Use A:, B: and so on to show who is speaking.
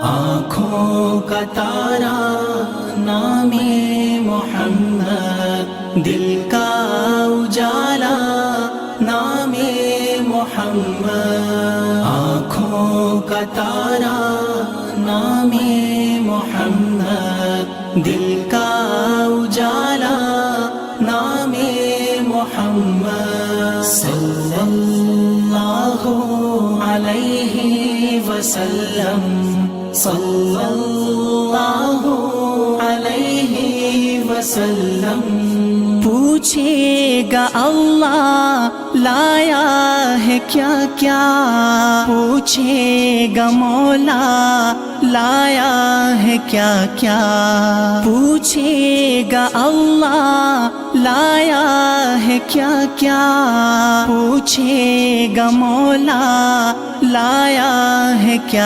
A: آنکھوں کا تارا نام محمد، دل کا اجالا نام محمد، آنکھوں کا تارا نام محمد، دل کا اجالا نام محمد، صلی اللہ علیہ وسلم، صلی اللہ علیہ وسلم۔
B: پوچھے گا اللہ لایا ہے کیا کیا، پوچھے گا مولا لایا ہے کیا کیا، پوچھے گا اللہ لایا ہے کیا کیا، پوچھے گا مولا لایا ہے کیا